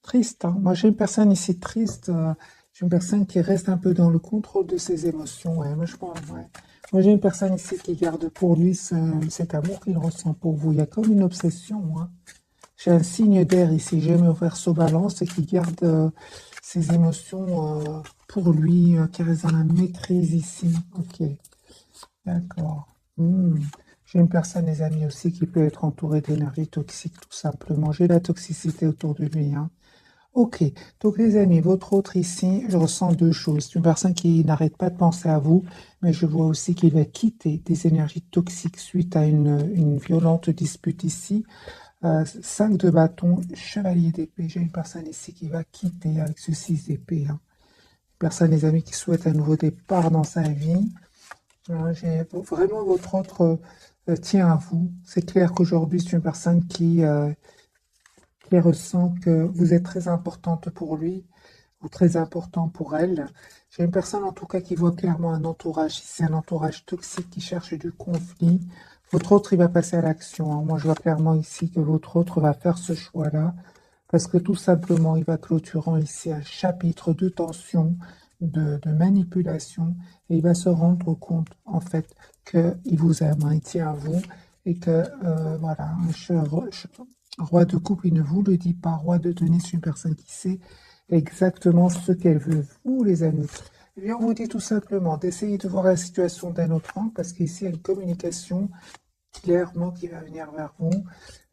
Triste, hein. Moi, j'ai une personne ici triste. J'ai une personne qui reste un peu dans le contrôle de ses émotions. Ouais, moi, je pense, ouais. Moi, j'ai une personne ici qui garde pour lui cet amour qu'il ressent pour vous. Il y a comme une obsession, hein. J'ai un signe d'air ici. J'ai mon verso balance et qui garde ses émotions pour lui, qui reste dans la maîtrise ici. Ok, d'accord. Hmm. J'ai une personne, les amis, aussi qui peut être entourée d'énergie toxique, tout simplement. J'ai la toxicité autour de lui, hein. Ok, donc les amis, votre autre ici, je ressens deux choses. C'est une personne qui n'arrête pas de penser à vous, mais je vois aussi qu'il va quitter des énergies toxiques suite à une violente dispute ici. 5 de bâton, chevalier d'épée. J'ai une personne ici qui va quitter avec ce 6 d'épée, hein. Une personne, les amis, qui souhaite un nouveau départ dans sa vie. J'ai vraiment votre autre tient à vous. C'est clair qu'aujourd'hui, c'est une personne qui ressent que vous êtes très importante pour lui ou très important pour elle. J'ai une personne en tout cas qui voit clairement un entourage, si c'est un entourage toxique qui cherche du conflit. Votre autre, il va passer à l'action, hein. Moi, je vois clairement ici que votre autre va faire ce choix-là parce que tout simplement, il va clôturant ici un chapitre de tension, de manipulation et il va se rendre compte en fait qu'il vous aime, hein, il tient à vous et que voilà, roi de coupe, il ne vous le dit pas, roi de denier, c'est une personne qui sait exactement ce qu'elle veut. Vous, les amis, eh bien, on vous dit tout simplement d'essayer de voir la situation d'un autre angle parce qu'ici, il y a une communication clairement qui va venir vers vous.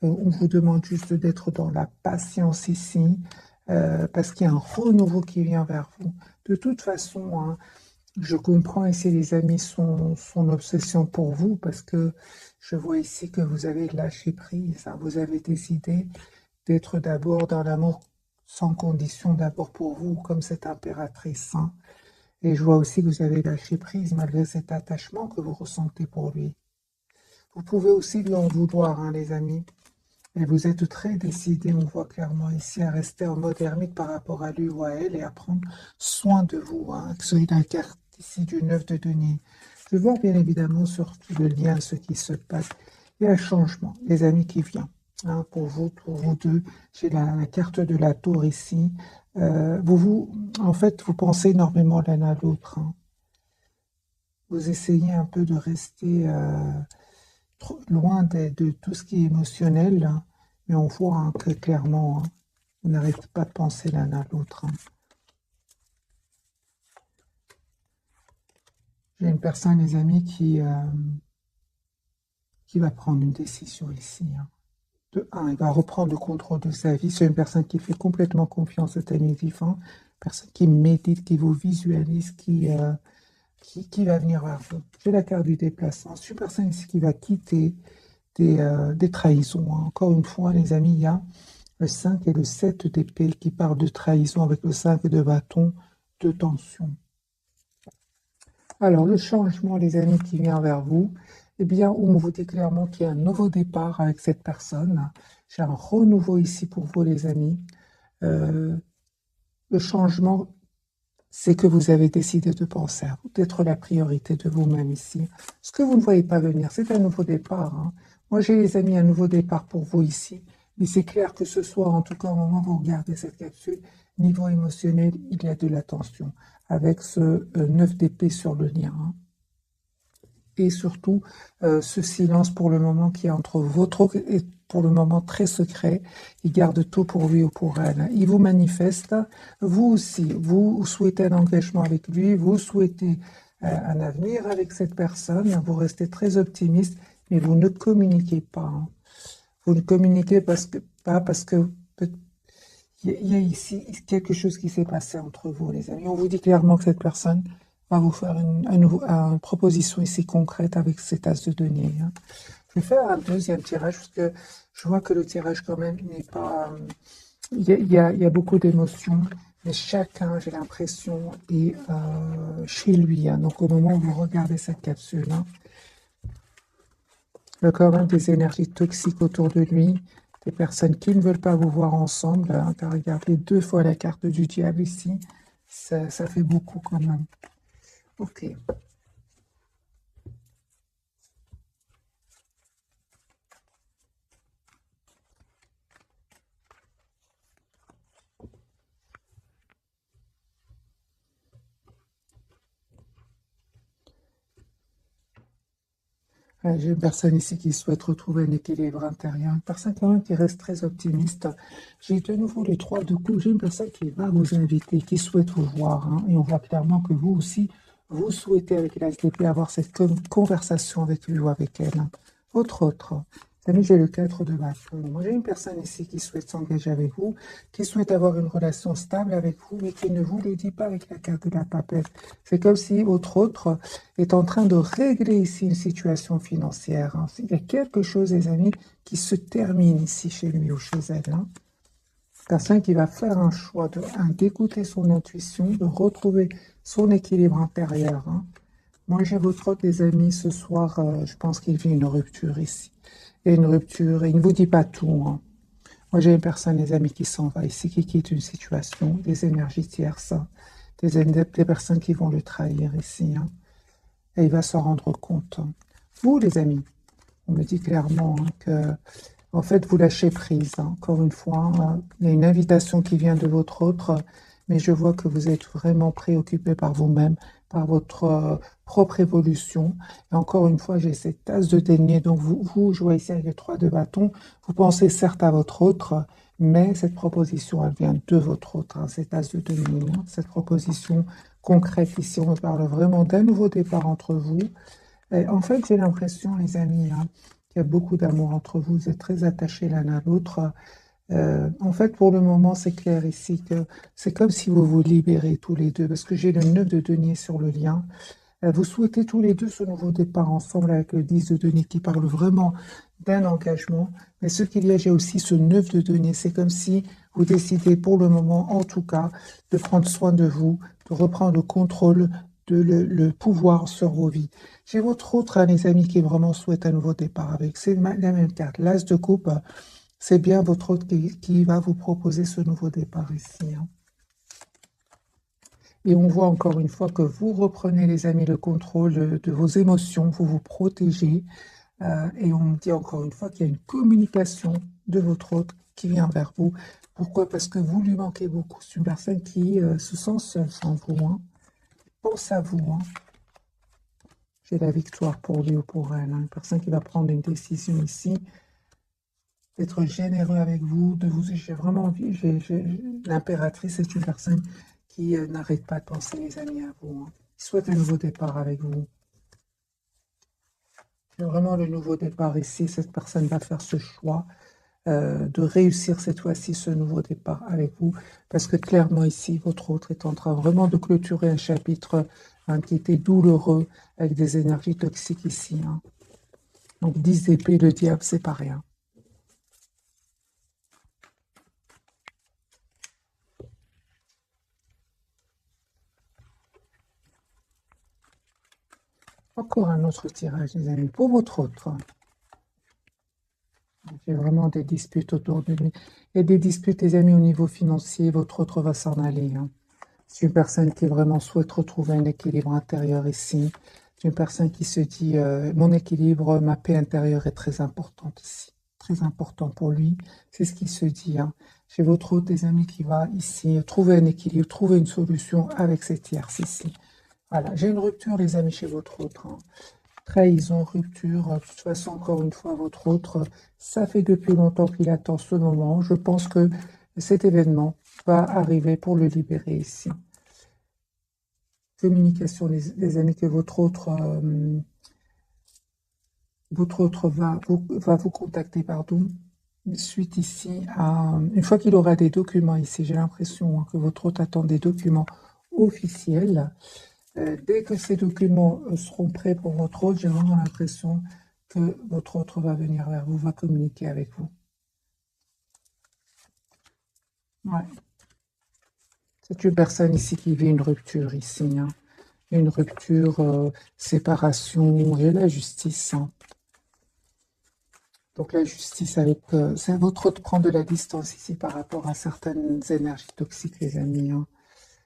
On vous demande juste d'être dans la patience ici parce qu'il y a un renouveau qui vient vers vous. De toute façon, hein, je comprends ici, les amis, son obsession pour vous parce que je vois ici que vous avez lâché prise, hein. Vous avez décidé d'être d'abord dans l'amour sans condition, d'abord pour vous, comme cette impératrice, hein. Et je vois aussi que vous avez lâché prise malgré cet attachement que vous ressentez pour lui. Vous pouvez aussi lui en vouloir, hein, les amis. Et vous êtes très décidé, on voit clairement ici, à rester en mode ermite par rapport à lui ou à elle et à prendre soin de vous, hein. Que ce soit la carte ici du 9 de denier. Je vois bien évidemment sur le lien, ce qui se passe. Il y a un changement, les amis, qui vient, hein, pour vous deux. J'ai la carte de la tour ici. En fait, vous pensez énormément l'un à l'autre, hein. Vous essayez un peu de rester loin de tout ce qui est émotionnel, hein, mais on voit, hein, que clairement, hein, on n'arrête pas de penser l'un à l'autre, hein. J'ai une personne, les amis, qui va prendre une décision ici, hein. De un, il va reprendre le contrôle de sa vie. C'est une personne qui fait complètement confiance au Téné vivant, personne qui médite, qui vous visualise, qui va venir vers vous. J'ai la carte du déplacement. C'est une personne ici qui va quitter des trahisons, hein. Encore une fois, les amis, il y a le 5 et le 7 d'épée qui parlent de trahison avec le 5 de bâton, de tension. Alors, le changement, les amis, qui vient vers vous, eh bien, on vous dit clairement qu'il y a un nouveau départ avec cette personne. J'ai un renouveau ici pour vous, les amis. Euh, le changement, c'est que vous avez décidé de penser à vous, d'être la priorité de vous-même ici. Ce que vous ne voyez pas venir, c'est un nouveau départ, hein. Moi, j'ai, les amis, un nouveau départ pour vous ici. Mais c'est clair que ce soir, en tout cas, au moment où vous regardez cette capsule, niveau émotionnel, il y a de la tension avec ce 9 d'épée sur le lien, hein. Et surtout, ce silence pour le moment qui est entre votre et pour le moment très secret. Il garde tout pour lui ou pour elle. Il vous manifeste. Vous aussi, vous souhaitez un engagement avec lui, vous souhaitez un avenir avec cette personne. Vous restez très optimiste, mais vous ne communiquez pas, hein. Vous ne communiquez pas parce que il y a ici quelque chose qui s'est passé entre vous, les amis. On vous dit clairement que cette personne va vous faire une proposition ici concrète avec cet as de denier, hein. Je vais faire un deuxième tirage parce que je vois que le tirage quand même n'est pas... il y a beaucoup d'émotions, mais chacun, j'ai l'impression, est chez lui, hein. Donc au moment où vous regardez cette capsule, hein, il y a quand même des énergies toxiques autour de lui, des personnes qui ne veulent pas vous voir ensemble, hein. Car regardez 2 fois la carte du diable ici, ça fait beaucoup quand même. Ok. J'ai une personne ici qui souhaite retrouver un équilibre intérieur, une personne quand même qui reste très optimiste. J'ai de nouveau les trois de coups. J'ai une personne qui va vous inviter, qui souhaite vous voir, hein, et on voit clairement que vous aussi, vous souhaitez avec la l'ASDP avoir cette conversation avec lui ou avec elle, hein. Autre. Vous savez, j'ai le 4 de bâton. Moi, j'ai une personne ici qui souhaite s'engager avec vous, qui souhaite avoir une relation stable avec vous, mais qui ne vous le dit pas avec la carte de la papette. C'est comme si votre autre est en train de régler ici une situation financière, hein. Il y a quelque chose, les amis, qui se termine ici chez lui ou chez elle, hein. Personne qui va faire un choix d'écouter son intuition, de retrouver son équilibre intérieur, hein. Moi, j'ai votre autre, les amis, ce soir, je pense qu'il vit une rupture ici. Il y a une rupture, et il ne vous dit pas tout, hein. Moi, j'ai une personne, les amis, qui s'en va ici, qui quitte une situation, des énergies tierces, hein, des personnes qui vont le trahir ici, hein. Et il va s'en rendre compte. Vous, les amis, on me dit clairement, hein, que, en fait, vous lâchez prise, hein. Encore une fois, il y a une invitation qui vient de votre autre, mais je vois que vous êtes vraiment préoccupé par vous-même, par votre propre évolution. Et encore une fois, j'ai cette tasse de denier. Donc, vous jouez ici avec les 3 de bâton. Vous pensez certes à votre autre, mais cette proposition, elle vient de votre autre, hein, cette tasse de denier, hein. Cette proposition concrète ici, on me parle vraiment d'un nouveau départ entre vous. Et en fait, j'ai l'impression, les amis, hein, qu'il y a beaucoup d'amour entre vous. Vous êtes très attachés l'un à l'autre. En fait, pour le moment, c'est clair ici que c'est comme si vous vous libérez tous les deux, parce que j'ai le 9 de denier sur le lien. Vous souhaitez tous les deux ce nouveau départ ensemble avec le 10 de denier qui parle vraiment d'un engagement. Mais ce qu'il y a, j'ai aussi ce 9 de denier. C'est comme si vous décidez pour le moment, en tout cas, de prendre soin de vous, de reprendre le contrôle, le pouvoir sur vos vies. J'ai votre autre, hein, les amis, qui vraiment souhaite un nouveau départ avec. C'est la même carte. L'As de coupe, c'est bien votre autre qui va vous proposer ce nouveau départ ici, hein. Et on voit encore une fois que vous reprenez, les amis, le contrôle de vos émotions, vous vous protégez. Et on me dit encore une fois qu'il y a une communication de votre autre qui vient vers vous. Pourquoi? Parce que vous lui manquez beaucoup. C'est une personne qui se sent seule sans vous, hein. Pense à vous, hein. J'ai la victoire pour lui ou pour elle, hein. Une personne qui va prendre une décision ici, d'être généreux avec vous, j'ai vraiment envie, l'impératrice est une personne qui n'arrête pas de penser, les amis, à vous, hein. Il souhaite un nouveau départ avec vous. C'est vraiment le nouveau départ ici. Cette personne va faire ce choix de réussir cette fois-ci ce nouveau départ avec vous. Parce que clairement ici, votre autre est en train vraiment de clôturer un chapitre, hein, qui était douloureux avec des énergies toxiques ici, hein. Donc 10 d'épée, le diable, c'est pas rien. Encore un autre tirage, les amis, pour votre autre. J'ai vraiment des disputes autour de lui. Il y a des disputes, les amis, au niveau financier. Votre autre va s'en aller, hein. C'est une personne qui vraiment souhaite retrouver un équilibre intérieur ici. C'est une personne qui se dit, mon équilibre, ma paix intérieure est très importante ici. Très important pour lui. C'est ce qu'il se dit, hein. J'ai votre autre, des amis, qui va ici trouver un équilibre, trouver une solution avec cette tierce ici. Voilà, j'ai une rupture, les amis, chez votre autre, hein. Trahison, rupture, de toute façon, encore une fois, votre autre, ça fait depuis longtemps qu'il attend ce moment. Je pense que cet événement va arriver pour le libérer ici. Communication, les amis, que votre autre va vous contacter, pardon, suite ici à, une fois qu'il aura des documents ici, j'ai l'impression, hein, que votre autre attend des documents officiels. Dès que ces documents seront prêts pour votre autre, j'ai vraiment l'impression que votre autre va venir vers vous, va communiquer avec vous. Ouais. C'est une personne ici qui vit une rupture ici, hein. Une rupture, séparation et la justice, hein. Donc la justice avec, c'est à votre autre de prendre de la distance ici par rapport à certaines énergies toxiques, les amis, hein.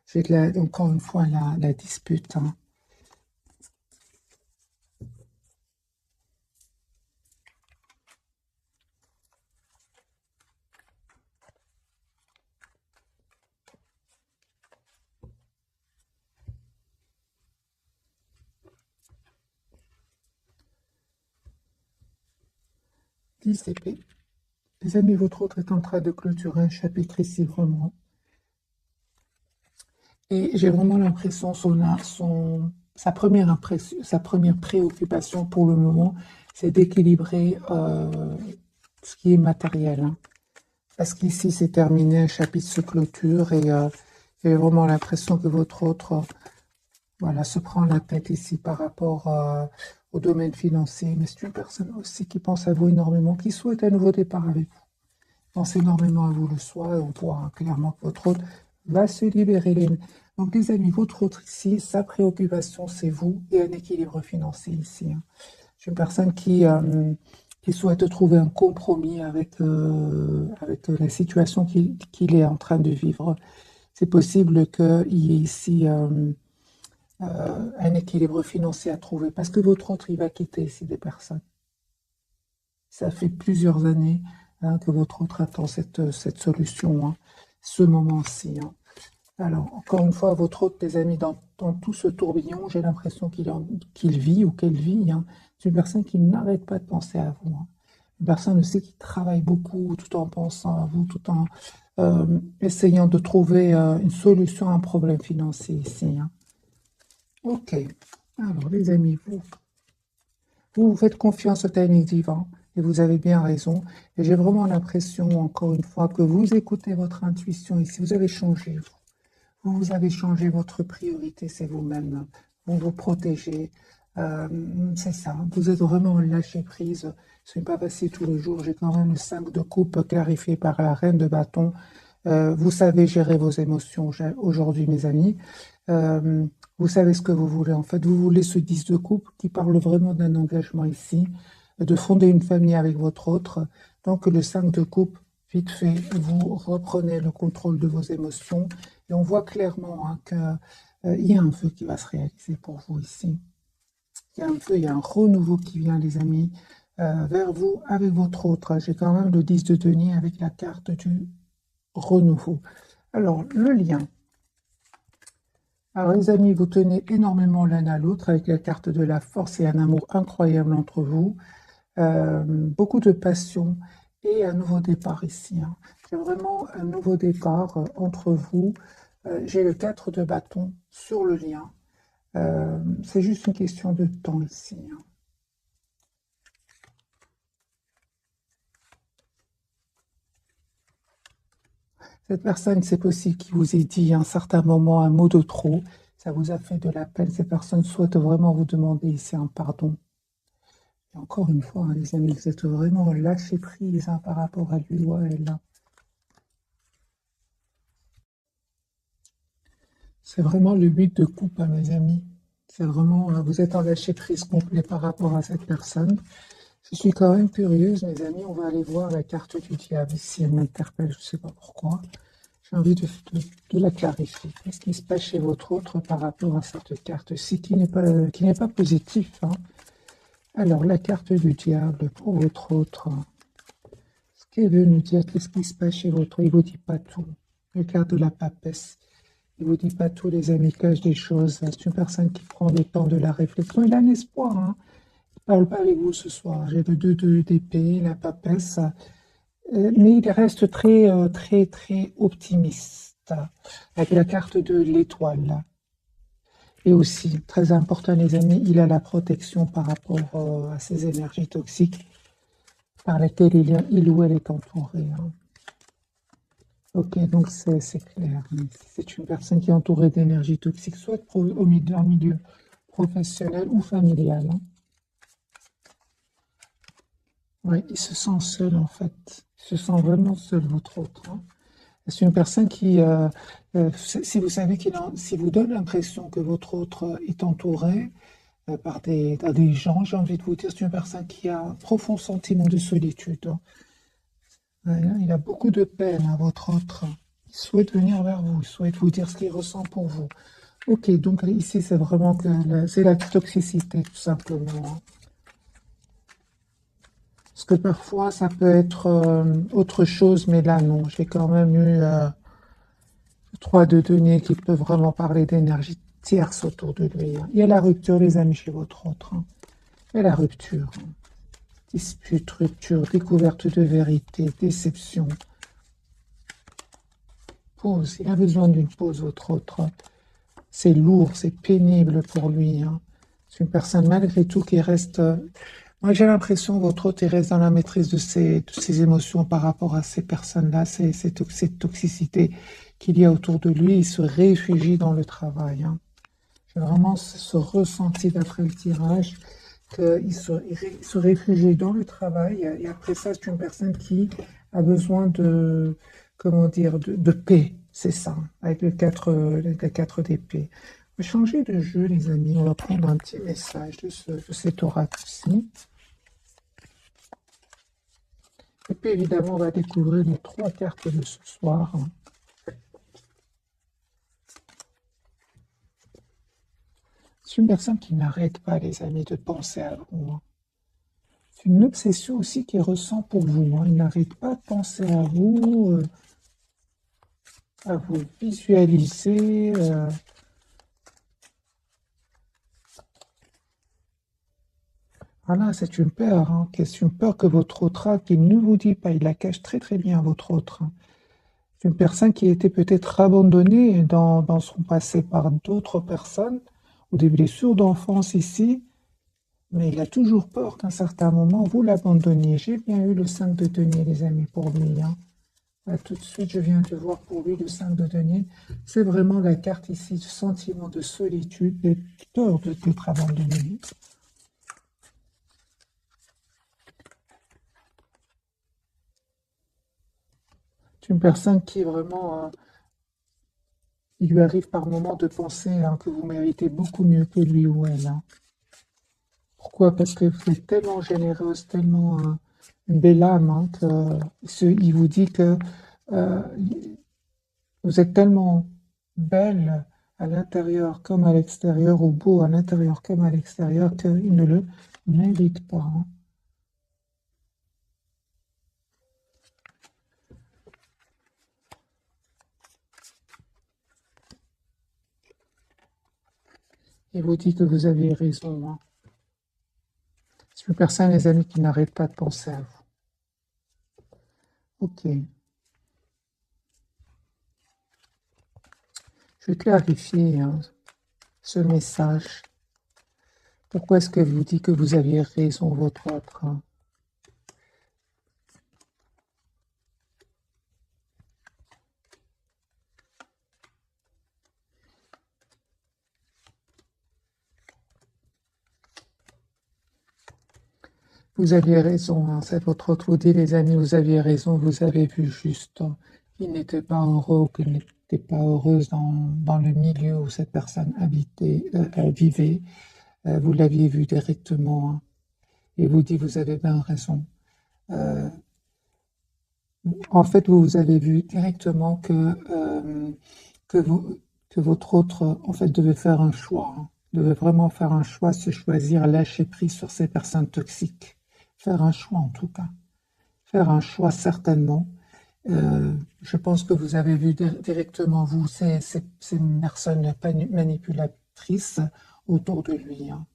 J'ai encore une fois la dispute, hein. 10 épées. Les amis, votre autre est en train de clôturer un chapitre ici, vraiment. Et j'ai vraiment l'impression, sa première préoccupation pour le moment, c'est d'équilibrer ce qui est matériel, hein. Parce qu'ici, c'est terminé, un chapitre se clôture et j'ai vraiment l'impression que votre autre voilà, se prend la tête ici par rapport au domaine financier. Mais c'est une personne aussi qui pense à vous énormément, qui souhaite un nouveau départ avec vous. Pense énormément à vous le soir et on voit clairement que votre autre va se libérer. Donc les amis, votre autre ici, sa préoccupation c'est vous et un équilibre financier ici, hein. C'est une personne qui souhaite trouver un compromis avec la situation qu'il est en train de vivre. C'est possible qu'il y ait ici un équilibre financier à trouver parce que votre autre, il va quitter ici des personnes. Ça fait plusieurs années hein, que votre autre attend cette solution, hein, ce moment-ci, hein. Alors, encore une fois, votre autre, les amis, dans tout ce tourbillon, j'ai l'impression qu'il vit ou qu'elle vit, hein. C'est une personne qui n'arrête pas de penser à vous, hein. Une personne aussi qui travaille beaucoup tout en pensant à vous, tout en essayant de trouver une solution à un problème financier ici, hein. Ok. Alors, les amis, vous faites confiance au timing divin et vous avez bien raison. Et j'ai vraiment l'impression, encore une fois, que vous écoutez votre intuition ici. Vous avez changé, vous. Vous avez changé votre priorité, c'est vous-même. Vous vous protégez. C'est ça. Vous êtes vraiment lâché prise. Ce n'est pas facile tous les jours. J'ai quand même le 5 de coupe clarifié par la reine de bâton. Vous savez gérer vos émotions aujourd'hui, mes amis. Vous savez ce que vous voulez. En fait, vous voulez ce 10 de coupe qui parle vraiment d'un engagement ici, de fonder une famille avec votre autre. Donc, le 5 de coupe, vite fait, vous reprenez le contrôle de vos émotions. Et on voit clairement hein, qu'il y a un feu qui va se réaliser pour vous ici. Il y a un feu, il y a un renouveau qui vient, les amis, vers vous avec votre autre. J'ai quand même le 10 de denier avec la carte du renouveau. Alors, le lien. Alors, les amis, vous tenez énormément l'un à l'autre avec la carte de la force et un amour incroyable entre vous. Beaucoup de passion et un nouveau départ ici, hein. J'ai vraiment un nouveau départ entre vous. J'ai le 4 de bâton sur le lien. C'est juste une question de temps ici, hein. Cette personne, c'est possible qui vous ait dit à un certain moment un mot de trop. Ça vous a fait de la peine. Cette personne souhaite vraiment vous demander ici un pardon. Et encore une fois, hein, les amis, vous êtes vraiment lâché prise hein, par rapport à lui ou à elle, hein. C'est vraiment le 8 de coupe, hein, mes amis. C'est vraiment, vous êtes en lâcher prise complet par rapport à cette personne. Je suis quand même curieuse, mes amis. On va aller voir la carte du diable ici. Elle m'interpelle, je ne sais pas pourquoi. J'ai envie de la clarifier. Qu'est-ce qui se passe chez votre autre par rapport à cette carte-ci qui n'est pas positif, hein. Alors, la carte du diable pour votre autre. Ce qu'elle veut nous dire, qu'est-ce qui se passe chez votre autre? Il ne vous dit pas tout. La carte de la papesse. Il ne vous dit pas tout, les amis, cache des choses. C'est une personne qui prend le temps de la réflexion. Il a un espoir, hein. Il ne parle pas avec vous ce soir. J'ai le 2 d'épée, la papesse. Mais il reste très, très, très optimiste. Avec la carte de l'étoile. Et aussi, très important, les amis, il a la protection par rapport à ces énergies toxiques par lesquelles il ou elle est entouré, hein. Ok, donc c'est clair. C'est une personne qui est entourée d'énergie toxique, soit au milieu professionnel ou familial, hein. Oui, il se sent seul en fait. Il se sent vraiment seul, votre autre, hein. C'est une personne qui, si vous savez si vous donne l'impression que votre autre est entouré par des gens, j'ai envie de vous dire, c'est une personne qui a un profond sentiment de solitude, hein. Voilà, il a beaucoup de peine à votre autre. Il souhaite venir vers vous, il souhaite vous dire ce qu'il ressent pour vous. Ok, donc ici, c'est vraiment que c'est la toxicité, tout simplement, hein. Parce que parfois, ça peut être autre chose, mais là, non. J'ai quand même eu 3 de denier qui peut vraiment parler d'énergie tierce autour de lui, hein. Il y a la rupture, les amis, chez votre autre, hein. Il y a la rupture, hein. Dispute, rupture, découverte de vérité, déception. Pause, il a besoin d'une pause, votre autre. C'est lourd, c'est pénible pour lui, hein. C'est une personne malgré tout qui reste... moi j'ai l'impression que votre hôte il reste dans la maîtrise de ses émotions par rapport à ces personnes-là, cette toxicité qu'il y a autour de lui. Il se réfugie dans le travail, hein. J'ai vraiment ce ressenti d'après le tirage qu'il se réfugie dans le travail et après ça c'est une personne qui a besoin de, comment dire, de paix, c'est ça, avec les 4 d'épée. On va changer de jeu les amis, on va prendre un petit message de cet oracle-ci. Et puis évidemment on va découvrir les 3 cartes de ce soir. C'est une personne qui n'arrête pas, les amis, de penser à vous, hein. C'est une obsession aussi qu'il ressent pour vous, hein. Il n'arrête pas de penser à vous visualiser. Voilà, c'est une peur, hein. C'est une peur que votre autre, qu'il ne vous dit pas, il la cache très très bien, votre autre, hein. C'est une personne qui a été peut-être abandonnée dans son passé par d'autres personnes, ou des blessures d'enfance ici, mais il a toujours peur qu'à un certain moment, vous l'abandonniez. J'ai bien eu le 5 de denier, les amis, pour lui, hein. Là, tout de suite, je viens de voir pour lui le 5 de denier. C'est vraiment la carte ici du sentiment de solitude, de peur d'être abandonné. C'est une personne qui vraiment, il lui arrive par moments de penser, hein, que vous méritez beaucoup mieux que lui ou elle, hein. Pourquoi? Parce que vous êtes tellement généreuse, tellement une belle âme, hein, il vous dit que euh, vous êtes tellement belle à l'intérieur comme à l'extérieur, ou beau à l'intérieur comme à l'extérieur, qu'il ne le mérite pas, hein. Il vous dit que vous avez raison, hein. C'est une personne, les amis, qui n'arrête pas de penser à vous. Ok. Je vais clarifier, hein, ce message. Pourquoi est-ce que vous dit que vous aviez raison, votre autre, hein? Vous aviez raison, hein, c'est votre autre vous dit, les amis, vous aviez raison, vous avez vu juste, hein. Il n'était pas heureux ou qu'il n'était pas heureuse dans le milieu où cette personne vivait. Vous l'aviez vu directement, hein, et vous dit, vous avez bien raison. En fait, vous avez vu directement que, vous, que votre autre, en fait, devait faire un choix, hein. Devait vraiment faire un choix, se choisir, lâcher prise sur ces personnes toxiques. Faire un choix, en tout cas. Faire un choix, certainement. Je pense que vous avez vu directement, vous, c'est une personne manipulatrice autour de lui, hein.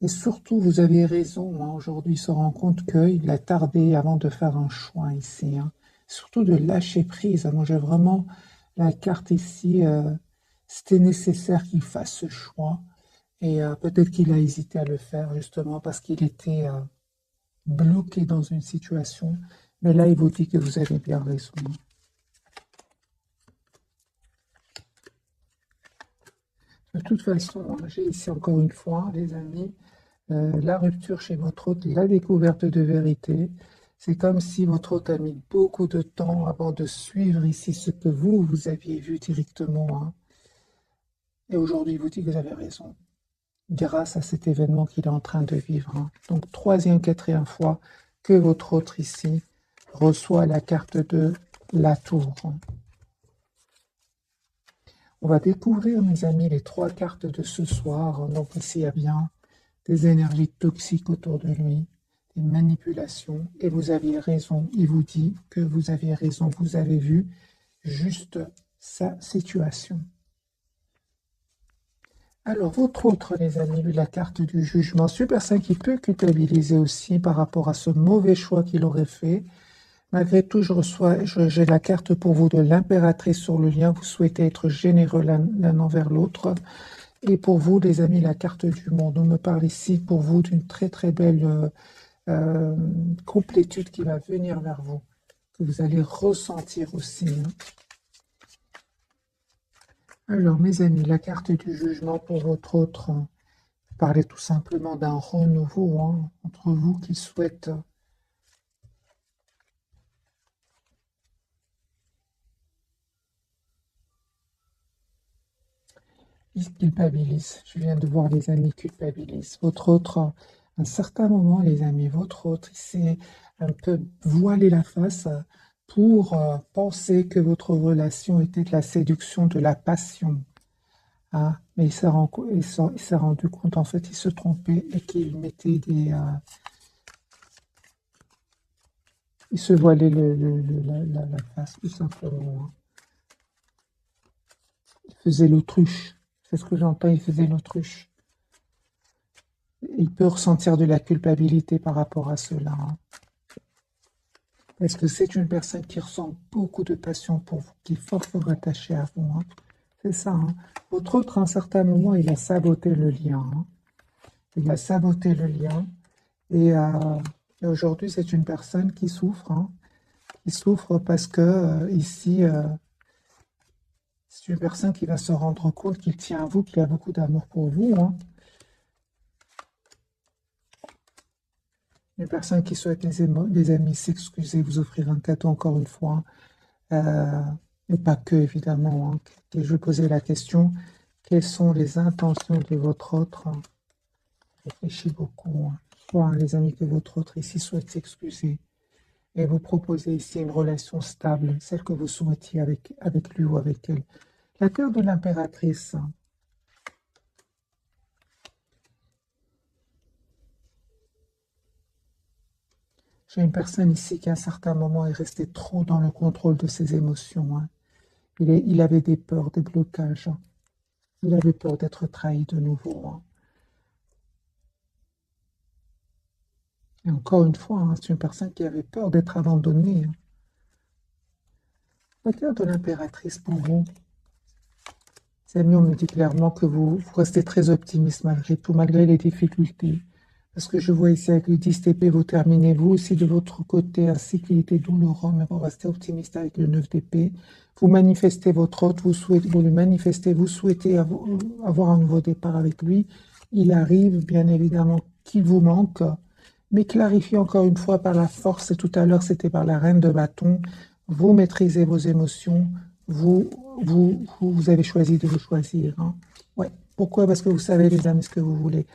Et surtout, vous avez raison, hein, aujourd'hui, il se rend compte qu'il a tardé avant de faire un choix ici, hein. Surtout de lâcher prise. Moi, j'ai vraiment la carte ici. C'était nécessaire qu'il fasse ce choix. Et peut-être qu'il a hésité à le faire, justement, parce qu'il était bloqué dans une situation. Mais là, il vous dit que vous avez bien raison. De toute façon, j'ai ici encore une fois, les amis, la rupture chez votre hôte, la découverte de vérité. C'est comme si votre hôte a mis beaucoup de temps avant de suivre ici ce que vous aviez vu directement, hein. Et aujourd'hui, il vous dit que vous avez raison, grâce à cet événement qu'il est en train de vivre, hein. Donc, troisième, quatrième fois que votre hôte ici reçoit la carte de la tour, hein. On va découvrir, mes amis, les 3 cartes de ce soir, hein. Donc ici, il y a bien des énergies toxiques autour de lui, des manipulations, et vous aviez raison, il vous dit que vous aviez raison, vous avez vu juste sa situation. Alors, votre autre, les amis, la carte du jugement, c'est une personne qui peut culpabiliser aussi par rapport à ce mauvais choix qu'il aurait fait. Malgré tout, j'ai la carte pour vous de l'impératrice sur le lien. Vous souhaitez être généreux l'un envers l'autre. Et pour vous, les amis, la carte du monde. On me parle ici pour vous d'une très très belle euh, complétude qui va venir vers vous, que vous allez ressentir aussi, hein. Alors, mes amis, la carte du jugement pour votre autre, parlez tout simplement d'un renouveau, hein, entre vous qui souhaite. Il culpabilise. Je viens de voir les amis culpabilisent. Votre autre, à un certain moment, les amis, votre autre, il s'est un peu voilé la face pour penser que votre relation était de la séduction, de la passion. Ah, mais il s'est rendu compte, en fait, il se trompait et qu'il mettait il se voilait la face, tout simplement, hein. Il faisait l'autruche. C'est ce que j'entends, il faisait l'autruche. Il peut ressentir de la culpabilité par rapport à cela, hein. Parce que c'est une personne qui ressent beaucoup de passion pour vous, qui est fort, fort attachée à vous, hein. C'est ça, hein. Votre autre, à un certain moment, il a saboté le lien, hein. Il a saboté le lien. Et, aujourd'hui, c'est une personne qui souffre, hein. Qui souffre parce que ici, c'est une personne qui va se rendre compte qu'il tient à vous, qu'il a beaucoup d'amour pour vous, hein. Une personne qui souhaite les amis s'excuser, vous offrir un cadeau encore une fois, euh, et pas que, évidemment, hein. Et je vais poser la question, quelles sont les intentions de votre autre? Réfléchissez beaucoup, hein. Soit, les amis, que votre autre ici souhaite s'excuser et vous proposer ici une relation stable, celle que vous souhaitiez avec lui ou avec elle. La carte de l'impératrice. J'ai une personne ici qui, à un certain moment, est restée trop dans le contrôle de ses émotions, hein. Il avait des peurs, des blocages, hein. Il avait peur d'être trahi de nouveau, hein. Et encore une fois, hein, c'est une personne qui avait peur d'être abandonnée, hein. La carte de l'impératrice pour vous. Samuel me dit clairement que vous restez très optimiste malgré tout, malgré les difficultés. Parce que je vois ici avec le 10 TP, vous terminez vous aussi de votre côté un cycle qui était douloureux, mais vous restez optimiste avec le 9 TP. Vous manifestez votre hôte, vous le manifestez, vous souhaitez avoir un nouveau départ avec lui. Il arrive, bien évidemment, qu'il vous manque, mais clarifiez encore une fois par la force, et tout à l'heure c'était par la reine de bâton, vous maîtrisez vos émotions, vous, vous avez choisi de vous choisir, hein. Ouais. Pourquoi? Parce que vous savez, les amis, ce que vous voulez.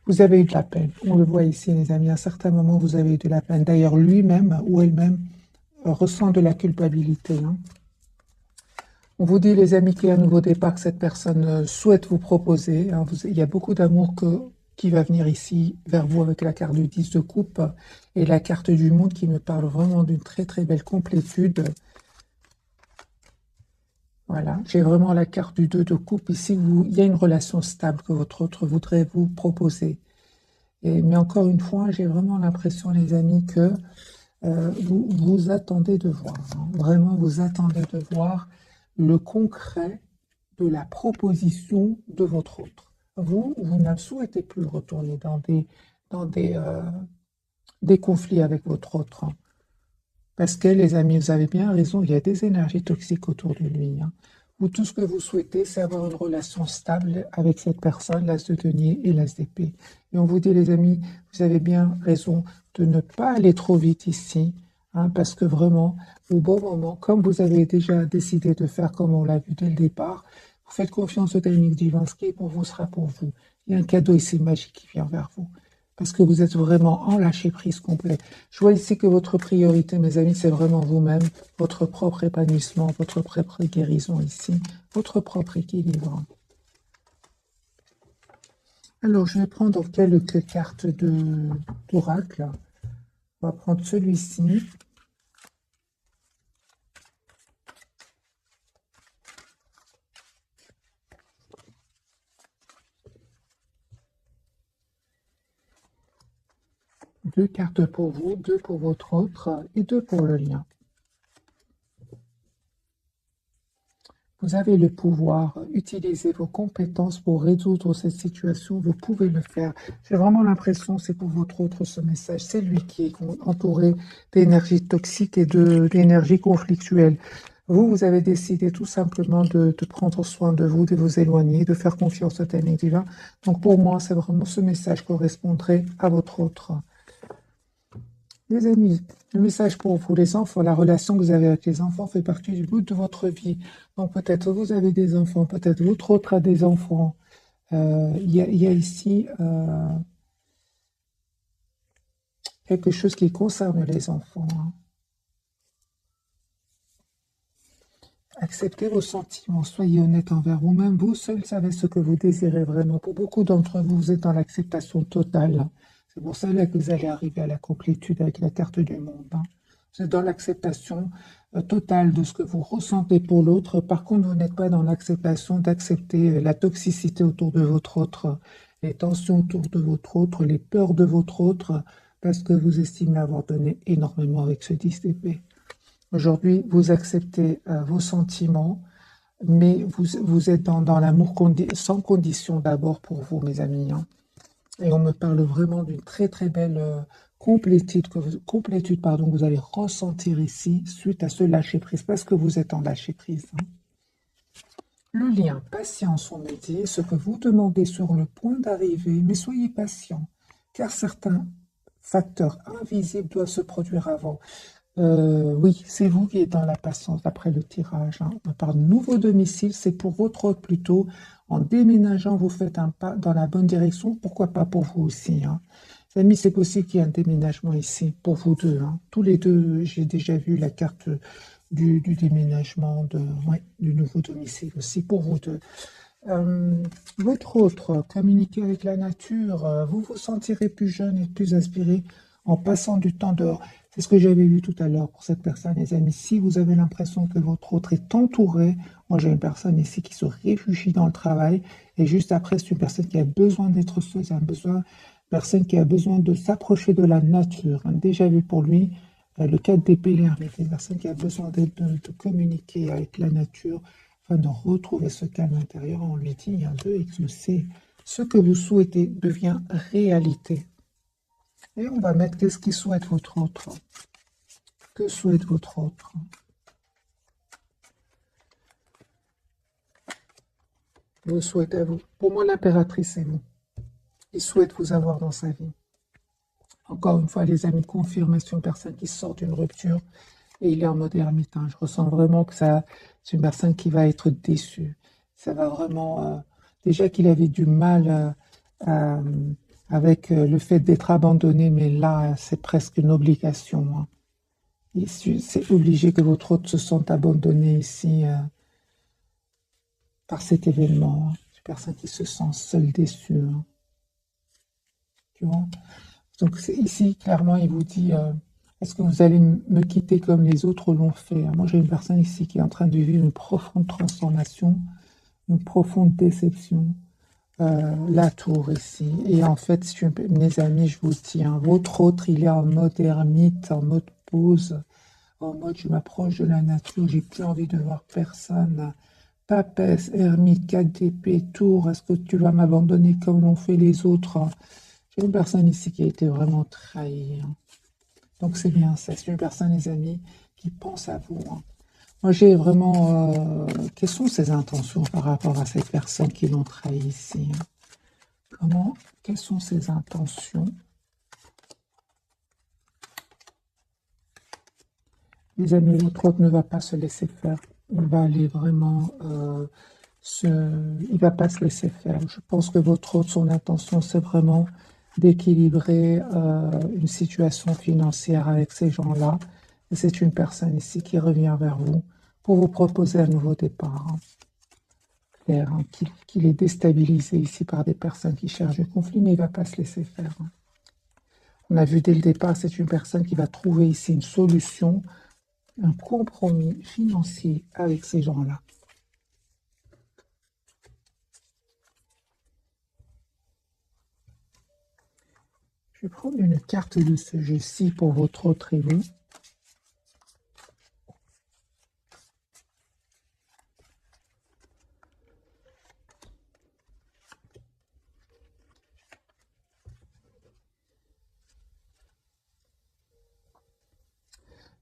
Vous avez eu de la peine. On le voit ici, les amis. À un certain moment, vous avez eu de la peine. D'ailleurs, lui-même ou elle-même ressent de la culpabilité, hein. On vous dit, les amis, qu'il y a un nouveau départ que cette personne souhaite vous proposer, hein. Il y a beaucoup d'amour qui va venir ici vers vous avec la carte du 10 de coupe et la carte du monde qui me parle vraiment d'une très très belle complétude. Voilà, j'ai vraiment la carte du 2 de coupe. Ici, il y a une relation stable que votre autre voudrait vous proposer. Mais encore une fois, j'ai vraiment l'impression, les amis, que vous attendez de voir, hein. Vraiment, vous attendez de voir le concret de la proposition de votre autre. Vous ne souhaitez plus retourner dans des conflits avec votre autre, hein. Parce que, les amis, vous avez bien raison, il y a des énergies toxiques autour de lui, hein. Vous, tout ce que vous souhaitez, c'est avoir une relation stable avec cette personne, l'as de denier et l'as d'épée. Et on vous dit, les amis, vous avez bien raison de ne pas aller trop vite ici, hein, parce que vraiment, au bon moment, comme vous avez déjà décidé de faire comme on l'a vu dès le départ, vous faites confiance au timing divin, ce qui est pour vous sera pour vous. Il y a un cadeau ici magique qui vient vers vous, parce que vous êtes vraiment en lâcher-prise complet. Je vois ici que votre priorité, mes amis, c'est vraiment vous-même, votre propre épanouissement, votre propre guérison ici, votre propre équilibre. Alors, je vais prendre quelques cartes d'oracle. On va prendre celui-ci. 2 cartes pour vous, 2 pour votre autre et 2 pour le lien. Vous avez le pouvoir, utiliser vos compétences pour résoudre cette situation, vous pouvez le faire. J'ai vraiment l'impression, c'est pour votre autre ce message, c'est lui qui est entouré d'énergie toxique et d'énergie conflictuelle. Vous avez décidé tout simplement de prendre soin de vous, de vous éloigner, de faire confiance au timing divin. Donc pour moi, c'est vraiment ce message correspondrait à votre autre. Les amis, le message pour vous, les enfants, la relation que vous avez avec les enfants fait partie du bout de votre vie. Donc peut-être vous avez des enfants, peut-être votre autre a des enfants. Il y a ici quelque chose qui concerne les enfants. Hein. Acceptez vos sentiments, soyez honnête envers vous-même. Vous seul savez ce que vous désirez vraiment. Pour beaucoup d'entre vous, vous êtes dans l'acceptation totale. C'est pour cela que vous allez arriver à la complétude avec la carte du monde. Hein. Vous êtes dans l'acceptation totale de ce que vous ressentez pour l'autre. Par contre, vous n'êtes pas dans l'acceptation d'accepter la toxicité autour de votre autre, les tensions autour de votre autre, les peurs de votre autre, parce que vous estimez avoir donné énormément avec ce 10 d'épée. Aujourd'hui, vous acceptez vos sentiments, mais vous êtes dans l'amour sans condition d'abord pour vous, mes amis. Hein. Et on me parle vraiment d'une très très belle complétude, pardon, que vous allez ressentir ici suite à ce lâcher-prise, parce que vous êtes en lâcher-prise. Hein. Le lien, patience, on me dit, ce que vous demandez sur le point d'arriver, mais soyez patient, car certains facteurs invisibles doivent se produire avant. Oui, c'est vous qui êtes dans la patience après le tirage. Hein. On parle de nouveau domicile, c'est pour votre autre plutôt. En déménageant, vous faites un pas dans la bonne direction. Pourquoi pas pour vous aussi, hein. Les amis, c'est possible qu'il y ait un déménagement ici pour vous deux. Hein. Tous les deux, j'ai déjà vu la carte du déménagement, du nouveau domicile aussi pour vous deux. Votre autre, communiquer avec la nature, vous vous sentirez plus jeune et plus inspiré en passant du temps dehors. C'est ce que j'avais vu tout à l'heure pour cette personne, les amis. Si vous avez l'impression que votre autre est entouré, moi j'ai une personne ici qui se réfugie dans le travail, et juste après, c'est une personne qui a besoin d'être seule, c'est une personne qui a besoin de s'approcher de la nature. Hein. Déjà vu pour lui, le 4 d'épée, l'ermite, une personne qui a besoin de communiquer avec la nature, afin de retrouver ce calme intérieur. On lui dit, il y a 2x, ce que vous souhaitez devient réalité. Et on va mettre qu'est-ce qui souhaite votre autre. Que souhaite votre autre? Vous souhaitez à vous. Pour moi, l'impératrice, c'est vous. Il souhaite vous avoir dans sa vie. Encore une fois, les amis, confirmation, une personne qui sort d'une rupture et il est en mode ermite. Hein. Je ressens vraiment que c'est une personne qui va être déçue. Ça va vraiment... déjà qu'il avait du mal avec le fait d'être abandonné, mais là, c'est presque une obligation. Hein. C'est obligé que votre autre se sente abandonné ici par cet événement. Hein. Une personne qui se sent seule, déçue. Hein. Tu vois? Donc ici, clairement, il vous dit, est-ce que vous allez me quitter comme les autres l'ont fait? Moi, j'ai une personne ici qui est en train de vivre une profonde transformation, une profonde déception. La tour ici. Et en fait, mes amis, je vous dis, hein, votre autre, il est en mode ermite, en mode pause, en mode je m'approche de la nature, j'ai plus envie de voir personne. Papesse, ermite, 4 d'épée, tour, est-ce que tu vas m'abandonner comme l'ont fait les autres? J'ai une personne ici qui a été vraiment trahie. Hein. Donc c'est bien ça, c'est une personne, les amis, qui pense à vous. Hein. Moi, j'ai vraiment... quelles sont ses intentions par rapport à cette personne qui l'ont trahi ici? Hein. Quelles sont ses intentions? Les amis, votre autre ne va pas se laisser faire. Il va aller vraiment... il va pas se laisser faire. Je pense que votre autre, son intention, c'est vraiment d'équilibrer une situation financière avec ces gens-là. Et c'est une personne ici qui revient vers vous pour vous proposer un nouveau départ. Hein. Clair, hein, qu'il est déstabilisé ici par des personnes qui cherchent le conflit, mais il ne va pas se laisser faire. Hein. On a vu dès le départ, c'est une personne qui va trouver ici une solution, un compromis financier avec ces gens-là. Je vais prendre une carte de ce jeu-ci pour votre autre et vous.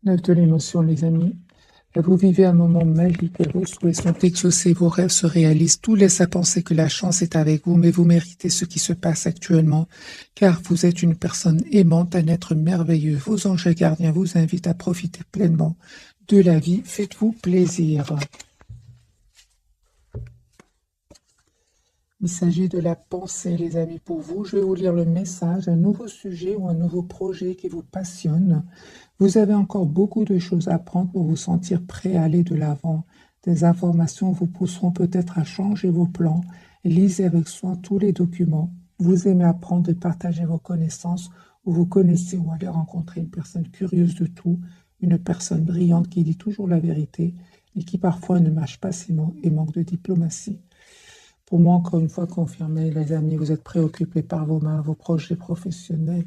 Neuf de l'émotion, les amis. Vous vivez un moment magique et vos souhaits sont exaucés, vos rêves se réalisent. Tout laisse à penser que la chance est avec vous, mais vous méritez ce qui se passe actuellement, car vous êtes une personne aimante, un être merveilleux. Vos anges gardiens vous invitent à profiter pleinement de la vie. Faites-vous plaisir. Il s'agit de la pensée, les amis, pour vous. Je vais vous lire le message, un nouveau sujet ou un nouveau projet qui vous passionne. Vous avez encore beaucoup de choses à apprendre pour vous sentir prêt à aller de l'avant. Des informations vous pousseront peut-être à changer vos plans. Lisez avec soin tous les documents. Vous aimez apprendre et partager vos connaissances, ou vous connaissez ou allez rencontrer une personne curieuse de tout, une personne brillante qui dit toujours la vérité et qui parfois ne mâche pas ses mots et manque de diplomatie. Pour moi, encore une fois, confirmé, les amis, vous êtes préoccupés par vos mains, vos projets professionnels,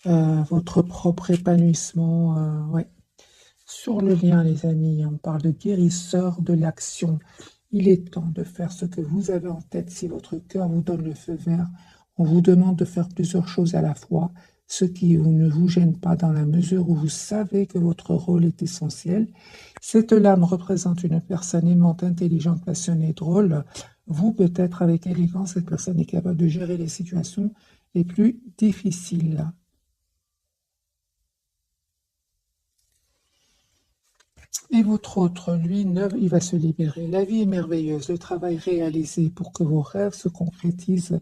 votre propre épanouissement. Ouais. Sur le lien, les amis, on parle de guérisseur de l'action. Il est temps de faire ce que vous avez en tête. Si votre cœur vous donne le feu vert, on vous demande de faire plusieurs choses à la fois, ce qui ne vous gêne pas dans la mesure où vous savez que votre rôle est essentiel. Cette lame représente une personne aimante, intelligente, passionnée, drôle. Vous, peut-être avec élégance, cette personne est capable de gérer les situations les plus difficiles. Et votre autre, lui, il va se libérer. La vie est merveilleuse. Le travail réalisé pour que vos rêves se concrétisent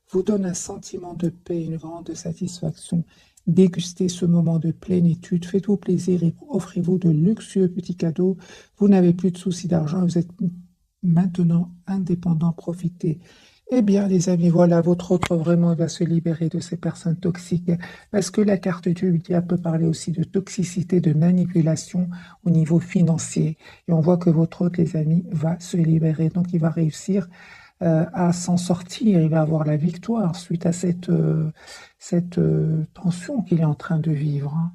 vous donne un sentiment de paix, une grande satisfaction. Dégustez ce moment de plénitude, faites-vous plaisir et offrez-vous de luxueux petits cadeaux. Vous n'avez plus de soucis d'argent, vous êtes maintenant indépendant, profitez. Eh bien, les amis, voilà, votre autre vraiment va se libérer de ces personnes toxiques. Parce que la carte du diable peut parler aussi de toxicité, de manipulation au niveau financier. Et on voit que votre autre, les amis, va se libérer. Donc, il va réussir à s'en sortir. Il va avoir la victoire suite à cette tension qu'il est en train de vivre. Hein.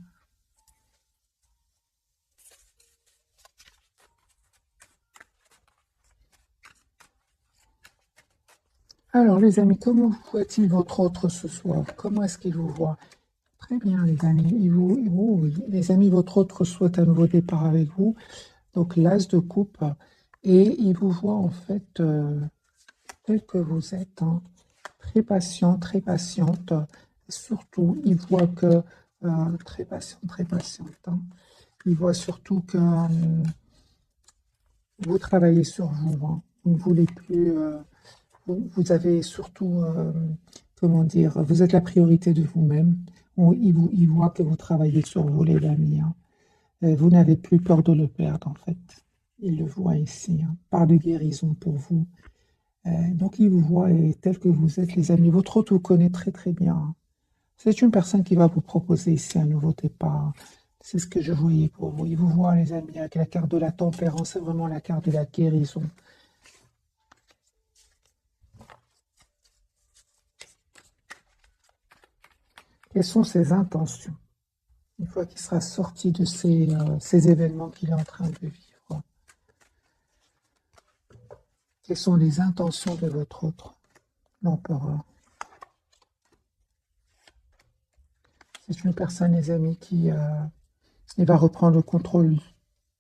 Alors, les amis, comment voit-il votre autre ce soir? Comment est-ce qu'il vous voit? Très bien, les amis. Oui, les amis, votre autre souhaite un nouveau départ avec vous. Donc, l'as de coupe. Et il vous voit en fait tel que vous êtes, hein, très patient, très patiente. Surtout, il voit que très patient, très patiente. Hein. Il voit surtout que vous travaillez sur vous. Hein. Vous ne voulez plus. Vous avez surtout, comment dire, vous êtes la priorité de vous-même. Il voit que vous travaillez sur vous, les amis. Hein. Vous n'avez plus peur de le perdre, en fait. Il le voit ici. Hein. Part de guérison pour vous. Donc, il vous voit et tel que vous êtes, les amis. Votre autre vous connaît très, très bien. Hein. C'est une personne qui va vous proposer ici un nouveau départ. C'est ce que je voyais pour vous. Il vous voit, les amis, avec la carte de la tempérance. C'est vraiment la carte de la guérison. Quelles sont ses intentions? Une fois qu'il sera sorti de ces événements qu'il est en train de vivre. Quelles sont les intentions de votre autre, l'empereur? C'est une personne, les amis, qui il va reprendre le contrôle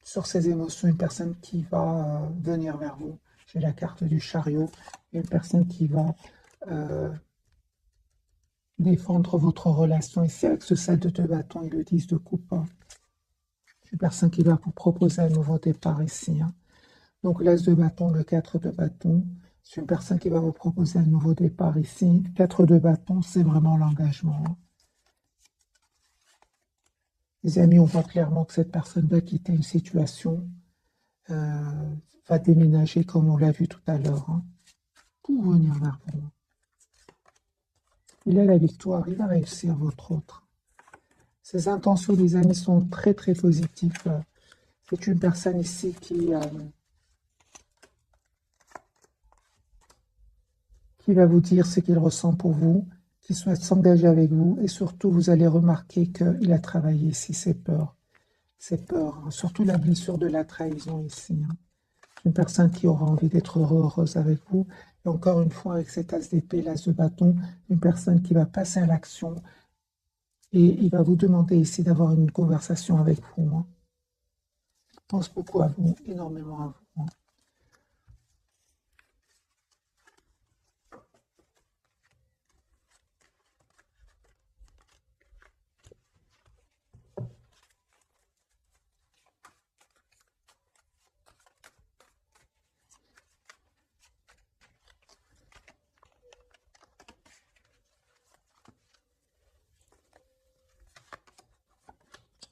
sur ses émotions, une personne qui va venir vers vous. J'ai la carte du chariot, une personne qui va défendre votre relation. Ici, avec ce 7 de bâton et le 10 de coupe, une personne qui va vous proposer un nouveau départ ici. Hein. Donc, l'as de bâton, le 4 de bâton, c'est une personne qui va vous proposer un nouveau départ ici. 4 de bâton, c'est vraiment l'engagement. Hein. Les amis, on voit clairement que cette personne va quitter une situation, va déménager comme on l'a vu tout à l'heure, hein, pour venir vers vous. Il a la victoire, il va réussir votre autre. Ses intentions, les amis, sont très très positives. C'est une personne ici qui va vous dire ce qu'il ressent pour vous, qui souhaite s'engager avec vous. Et surtout, vous allez remarquer qu'il a travaillé ici ses peurs. Ses peurs, hein. Surtout la blessure de la trahison ici, hein. Une personne qui aura envie d'être heureuse avec vous. Et encore une fois, avec cet as d'épée, l'as de bâton, une personne qui va passer à l'action et il va vous demander ici d'avoir une conversation avec vous, hein. Je pense beaucoup à vous, énormément à vous, hein.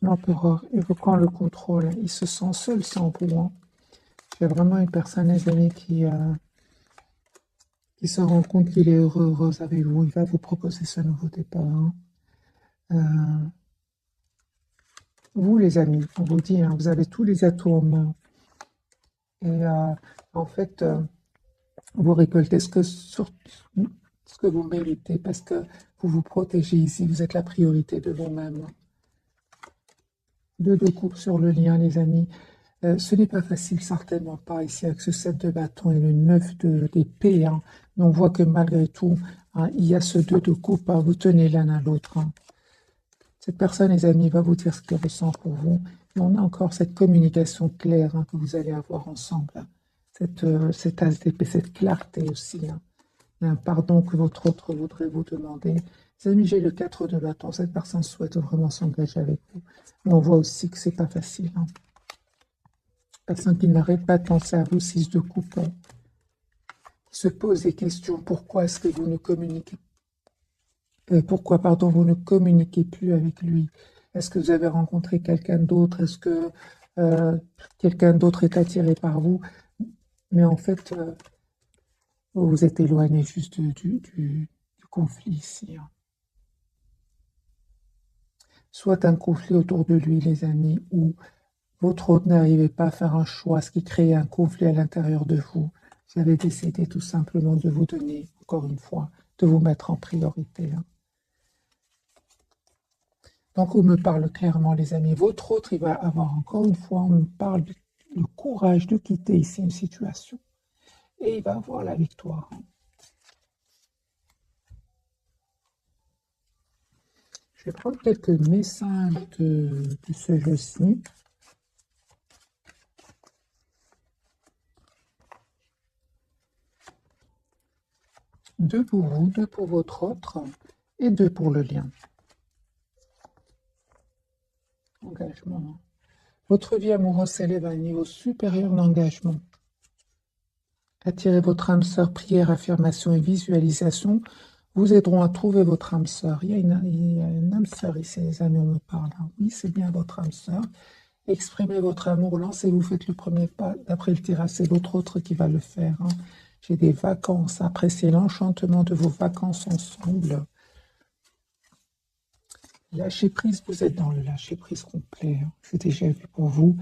L'empereur, il reprend le contrôle, il se sent seul sans vous, hein. Il y a vraiment une personne, les amis, qui se rend compte qu'il est heureux, heureuse avec vous. Il va vous proposer ce nouveau départ, hein. Euh, Vous, les amis, on vous dit, hein, vous avez tous les atouts en main. Et en fait, vous récoltez ce que vous méritez parce que vous vous protégez ici. Vous êtes la priorité de vous-même. Deux coups sur le lien, les amis. Ce n'est pas facile, certainement pas, ici, avec ce 7 de bâton et le 9 d'épée, hein. Mais on voit que malgré tout, hein, il y a ce 2 de coupe, hein, vous tenez l'un à l'autre, hein. Cette personne, les amis, va vous dire ce qu'elle ressent pour vous. Et on a encore cette communication claire, hein, que vous allez avoir ensemble, hein. Cet as d'épée, cette clarté aussi, hein. Il y a un pardon que votre autre voudrait vous demander. Les amis, j'ai le 4 de bâton. Cette personne souhaite vraiment s'engager avec vous. Mais on voit aussi que c'est pas facile, hein. Personne qui n'arrête pas de penser à vous, 6 de coupe, hein. Se pose des questions. Pourquoi est-ce que vous ne communiquez pourquoi, pardon, vous ne communiquez plus avec lui? Est-ce que vous avez rencontré quelqu'un d'autre? Est-ce que quelqu'un d'autre est attiré par vous? Mais en fait, vous vous êtes éloigné juste du conflit ici, hein. Soit un conflit autour de lui, les amis, ou votre autre n'arrivait pas à faire un choix, ce qui crée un conflit à l'intérieur de vous. Vous avez décidé tout simplement de vous donner, encore une fois, de vous mettre en priorité, hein. Donc, on me parle clairement, les amis. Votre autre, il va avoir, encore une fois, on me parle du courage de quitter ici une situation. Et il va avoir la victoire, hein. Je vais prendre quelques messages de ce jeu-ci. Deux pour vous, deux pour votre autre et deux pour le lien. Engagement. Votre vie amoureuse s'élève à un niveau supérieur d'engagement. Attirez votre âme sœur, prière, affirmation et visualisation vous aideront à trouver votre âme sœur. Il y a une âme sœur ici, les amis, on me parle, hein. Oui, c'est bien votre âme sœur. Exprimez votre amour, lancez-vous, faites le premier pas. D'après le tirage, c'est l'autre autre qui va le faire, hein. J'ai des vacances, appréciez l'enchantement de vos vacances ensemble. Lâcher prise, vous êtes dans le lâcher prise complet, hein. C'est déjà vu pour vous.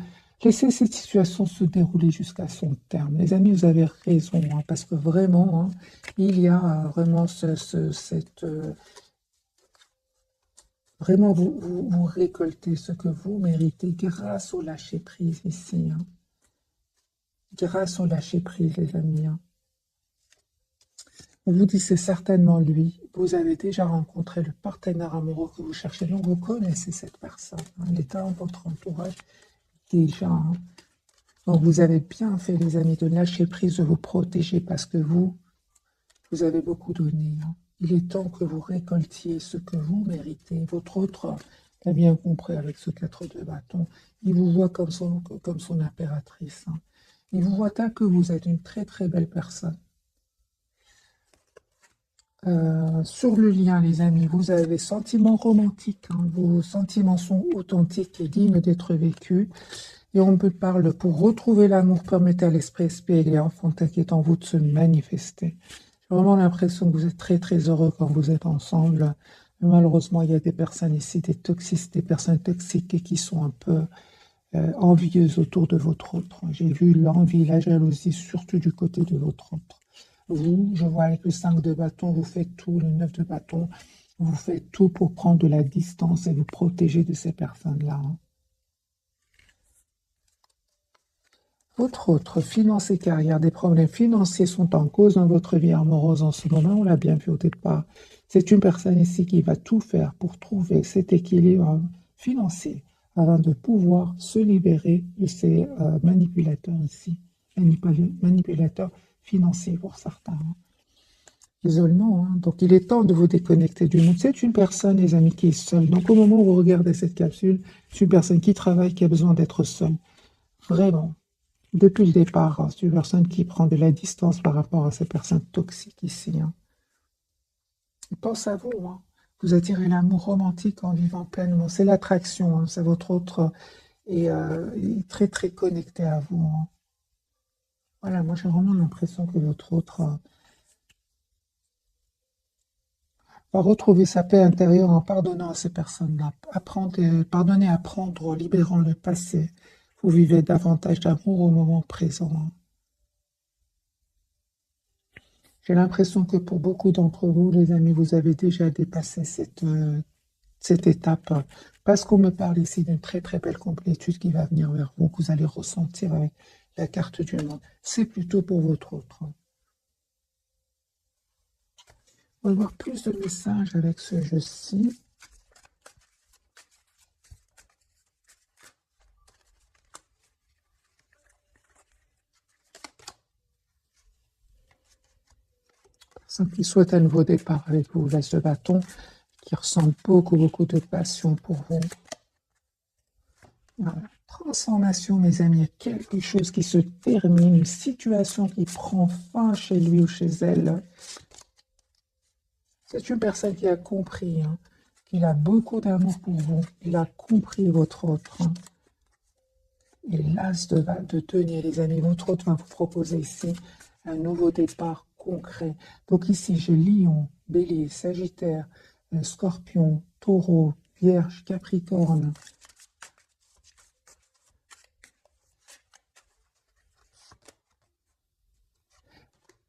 Laissez cette situation se dérouler jusqu'à son terme. Les amis, vous avez raison, hein, parce que vraiment, hein, il y a vraiment vraiment, vous récoltez ce que vous méritez grâce au lâcher prise ici, hein. Grâce au lâcher prise, les amis, hein. On vous dit c'est certainement lui. Vous avez déjà rencontré le partenaire amoureux que vous cherchez. Donc vous connaissez cette personne, hein. Elle est dans votre entourage déjà, hein. Donc vous avez bien fait, les amis, de lâcher prise, de vous protéger parce que vous avez beaucoup donné, hein. Il est temps que vous récoltiez ce que vous méritez. Votre autre a bien compris avec ce 4 de bâton. Il vous voit comme son impératrice, hein. Il vous voit tel que vous êtes une très très belle personne. Sur le lien, les amis, vous avez des sentiments romantiques, hein. Vos sentiments sont authentiques et dignes d'être vécus. Et on me parle, pour retrouver l'amour, permettez à l'esprit esprit et enfant qui est en vous de se manifester. J'ai vraiment l'impression que vous êtes très très heureux quand vous êtes ensemble. Mais malheureusement, il y a des personnes ici, des personnes toxiques et qui sont un peu envieuses autour de votre autre. J'ai vu l'envie, la jalousie, surtout du côté de votre autre. Vous, je vois avec le 5 de bâton, vous faites tout, le 9 de bâton, vous faites tout pour prendre de la distance et vous protéger de ces personnes-là, hein. Votre autre, finance et carrière, des problèmes financiers sont en cause dans votre vie amoureuse en ce moment, on l'a bien vu au départ. C'est une personne ici qui va tout faire pour trouver cet équilibre financier afin de pouvoir se libérer de ces manipulateurs ici, manipulateurs financiers pour certains, hein. Isolement, hein. Donc il est temps de vous déconnecter du monde. C'est une personne, les amis, qui est seule. Donc au moment où vous regardez cette capsule, c'est une personne qui travaille, qui a besoin d'être seule. Vraiment. Depuis le départ, hein, c'est une personne qui prend de la distance par rapport à ces personnes toxiques ici, hein. Pense à vous, hein. Vous attirez l'amour romantique en vivant pleinement. C'est l'attraction, hein. C'est votre autre est très très connecté à vous, hein. Voilà, moi j'ai vraiment l'impression que votre autre va retrouver sa paix intérieure en pardonnant à ces personnes-là. Pardonnez, apprendre, en libérant le passé. Vous vivez davantage d'amour au moment présent, hein. J'ai l'impression que pour beaucoup d'entre vous, les amis, vous avez déjà dépassé cette étape, parce qu'on me parle ici d'une très très belle complétude qui va venir vers vous, que vous allez ressentir avec la carte du monde. C'est plutôt pour votre autre. On va voir plus de messages avec ce jeu-ci. Personne qui souhaite un nouveau départ avec vous, l'as de bâton, qui ressent beaucoup, beaucoup de passion pour vous. Voilà. Transformation, mes amis, il y a quelque chose qui se termine, une situation qui prend fin chez lui ou chez elle. C'est une personne qui a compris, hein, qu'il a beaucoup d'amour pour vous. Il a compris votre autre, hein. Et l'as de denier, les amis, votre autre va vous proposer ici un nouveau départ concret. Donc ici, j'ai Lion, Bélier, Sagittaire, Scorpion, Taureau, Vierge, Capricorne.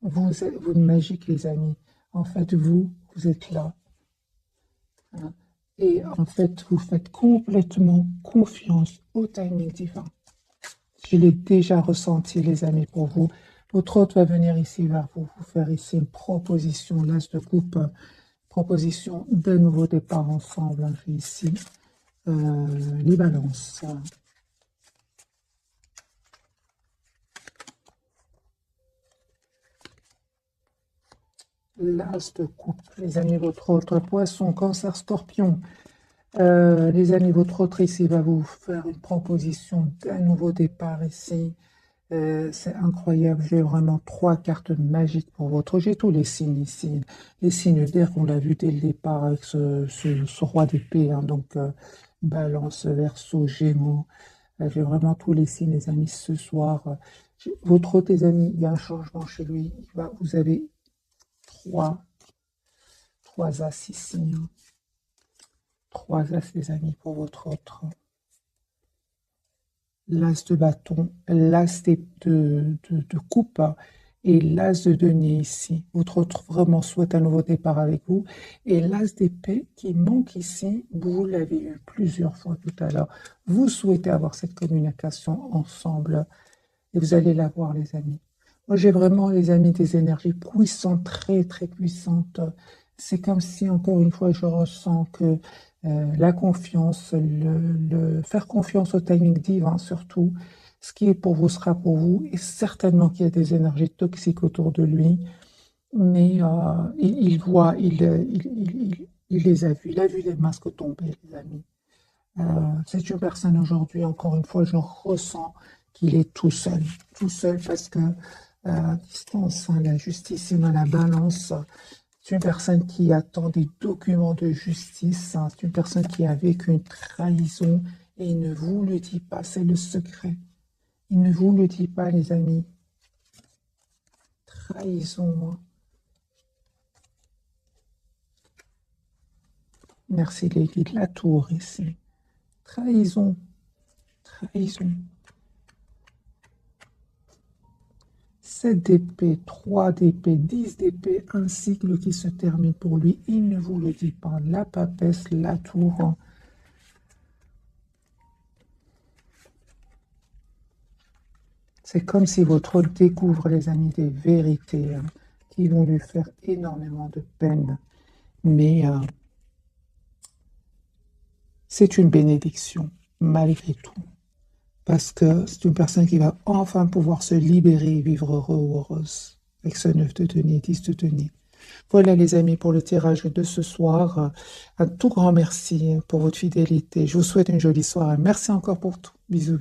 Vous êtes magique, les amis. En fait, vous êtes là, hein. Et en fait, vous faites complètement confiance au timing divin. Je l'ai déjà ressenti, les amis, pour vous. Votre hôte va venir ici vers vous, vous faire ici une proposition, l'as de coupe, proposition d'un nouveau départ ensemble, hein. J'ai ici les balances. L'as de coupe, les amis, votre autre poisson, cancer, scorpion. Les amis, votre autre ici va vous faire une proposition d'un nouveau départ ici. C'est incroyable, j'ai vraiment 3 cartes magiques pour votre. J'ai tous les signes ici. Les signes d'air qu'on l'a vu dès le départ avec ce roi d'épée, hein. Donc, balance, verseau, gémeaux. J'ai vraiment tous les signes, les amis, ce soir. Votre autre, les amis, il y a un changement chez lui. Vous avez 3 as ici, hein. 3 as, les amis, pour votre autre. L'as de bâton, l'as de coupe et l'as de denier ici. Votre autre vraiment souhaite un nouveau départ avec vous. Et l'as d'épée qui manque ici, vous l'avez eu plusieurs fois tout à l'heure. Vous souhaitez avoir cette communication ensemble et vous allez l'avoir, les amis. Moi, j'ai vraiment, les amis, des énergies puissantes, très, très puissantes. C'est comme si, encore une fois, je ressens que la confiance, faire confiance au timing divin, surtout, ce qui est pour vous sera pour vous, et certainement qu'il y a des énergies toxiques autour de lui, mais il voit, il les a vus, il a vu les masques tomber, les amis. C'est une personne aujourd'hui, encore une fois, je ressens qu'il est tout seul parce que distance, hein, la justice est dans la balance. C'est une personne qui attend des documents de justice, hein. C'est une personne qui a vécu une trahison et il ne vous le dit pas, c'est le secret. Il ne vous le dit pas, les amis. Trahison, hein. Merci les guides, la tour ici. Trahison, trahison. 7 d'épée, 3 d'épée, 10 d'épée, un cycle qui se termine pour lui. Il ne vous le dit pas. La papesse, la tour. C'est comme si votre hôte découvre, les amis, des vérités qui vont lui faire énormément de peine. Mais c'est une bénédiction, malgré tout. Parce que c'est une personne qui va enfin pouvoir se libérer et vivre heureux ou heureuse. Avec ce 9 de denier, 10 de denier. Voilà les amis pour le tirage de ce soir. Un tout grand merci pour votre fidélité. Je vous souhaite une jolie soirée. Merci encore pour tout. Bisous.